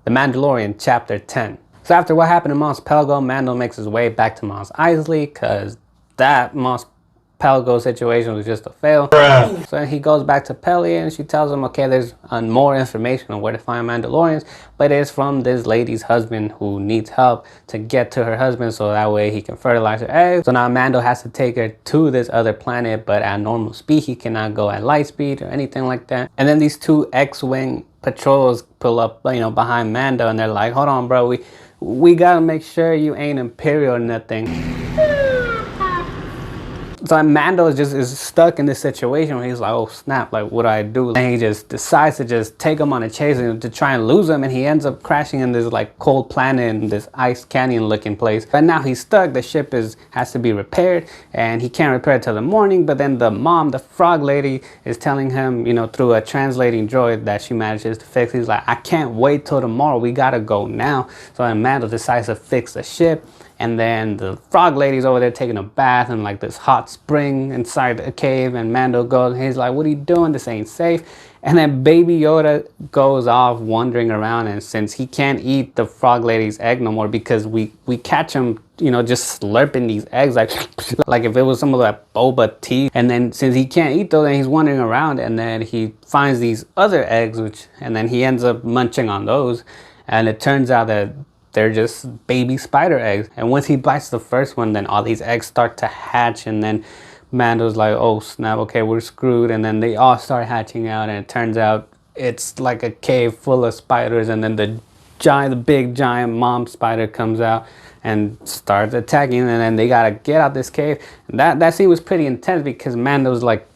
The Mandalorian, Chapter 10. So after what happened to Mos Pelgo, Mando makes his way back to Mos Eisley because that Mos Pelgo situation was just a fail. So he goes back to Peli and she tells him, okay, there's more information on where to find Mandalorians, but it's from this lady's husband who needs help to get to her husband so that way he can fertilize her eggs. So now Mando has to take her to this other planet, but at normal speed. He cannot go at light speed or anything like that. And then these two X-Wing patrols pull up, behind Mando, and they're like, hold on, bro, we gotta make sure you ain't Imperial or nothing. So Mando is stuck in this situation where he's like, oh snap, like what do I do? And he just decides to just take him on a chase and to try and lose him, and he ends up crashing in this like cold planet in this ice canyon looking place. But now he's stuck. The ship has to be repaired, and he can't repair it till the morning. But then the mom, the frog lady, is telling him, through a translating droid that she manages to fix. He's like, I can't wait till tomorrow. We gotta go now. So then Mando decides to fix the ship. And then the frog lady's over there taking a bath in like this hot spring inside a cave, and Mando goes, he's like, what are you doing? This ain't safe. And then Baby Yoda goes off wandering around, and since he can't eat the frog lady's egg no more because we catch him, just slurping these eggs like if it was some of that boba tea. And then since he can't eat those, then he's wandering around, and then he finds these other eggs, and then he ends up munching on those, and it turns out that they're just baby spider eggs. And once he bites the first one, then all these eggs start to hatch, and then Mando's like, oh snap, okay, we're screwed. And then they all start hatching out, and it turns out it's like a cave full of spiders, and then the big giant mom spider comes out and starts attacking, and then they gotta get out this cave. And that scene was pretty intense because Mando's like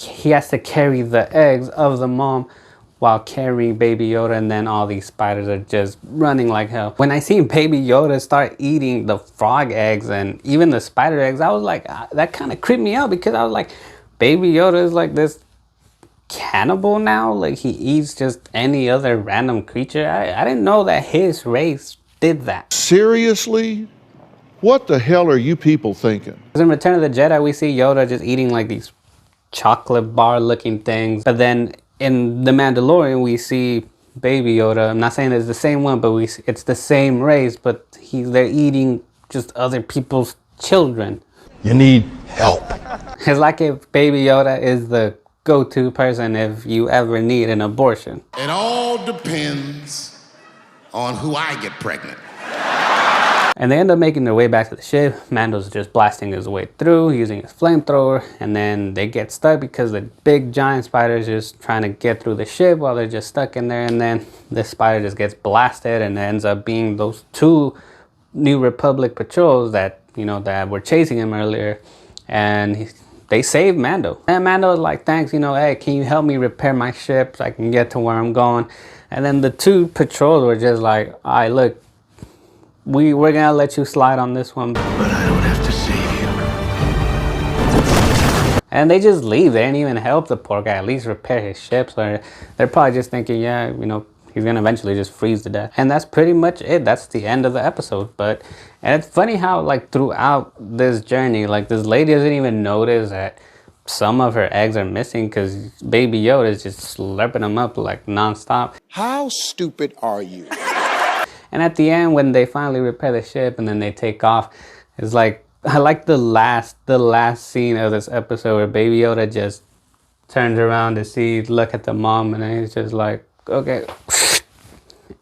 he has to carry the eggs of the mom while carrying Baby Yoda, and then all these spiders are just running like hell. When I seen Baby Yoda start eating the frog eggs and even the spider eggs, I was like, that kind of creeped me out, because I was like, Baby Yoda is like this cannibal now? Like he eats just any other random creature? I didn't know that his race did that. Seriously? What the hell are you people thinking? In Return of the Jedi, we see Yoda just eating like these chocolate bar looking things, but then in The Mandalorian, we see Baby Yoda. I'm not saying it's the same one, but it's the same race, but they're eating just other people's children. You need help. It's like if Baby Yoda is the go-to person if you ever need an abortion. It all depends on who I get pregnant. And they end up making their way back to the ship. Mando's just blasting his way through using his flamethrower, and then they get stuck because the big giant spider is just trying to get through the ship while they're just stuck in there, and then this spider just gets blasted, and it ends up being those two New Republic patrols that that were chasing him earlier, and they saved Mando. And Mando is like, thanks, hey, can you help me repair my ship so I can get to where I'm going? And then the two patrols were just like, all right, look, we're gonna let you slide on this one, but I don't have to save you. And they just leave. They didn't even help the poor guy at least repair his ship. So they're probably just thinking, yeah, he's gonna eventually just freeze to death. And that's pretty much it. That's the end of the episode. And it's funny how like throughout this journey, like this lady doesn't even notice that some of her eggs are missing because Baby Yoda is just slurping them up like nonstop. How stupid are you? And at the end, when they finally repair the ship and then they take off, it's like, I like the last scene of this episode where Baby Yoda just turns around to look at the mom, and then he's just like, okay.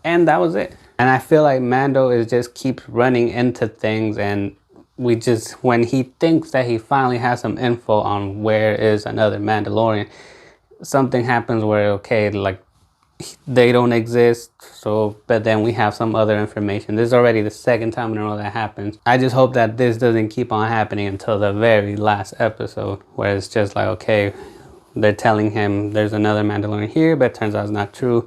And that was it. And I feel like Mando just keeps running into things, and when he thinks that he finally has some info on where is another Mandalorian, something happens where, okay, like, they don't exist, but then we have some other information. This is already the second time in a row that happens. I just hope that this doesn't keep on happening until the very last episode, where it's just like, okay, they're telling him there's another Mandalorian here, but it turns out it's not true,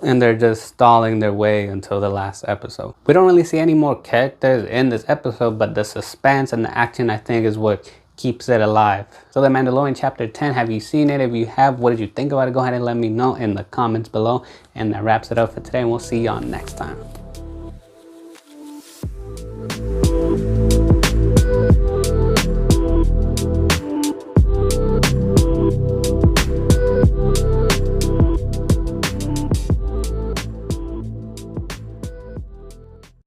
and they're just stalling their way until the last episode. We don't really see any more characters in this episode, but the suspense and the action, I think, is what keeps it alive. So The Mandalorian Chapter 10, have you seen it? If you have, what did you think about it? Go ahead and let me know in the comments below. And that wraps it up for today, and we'll see y'all next time.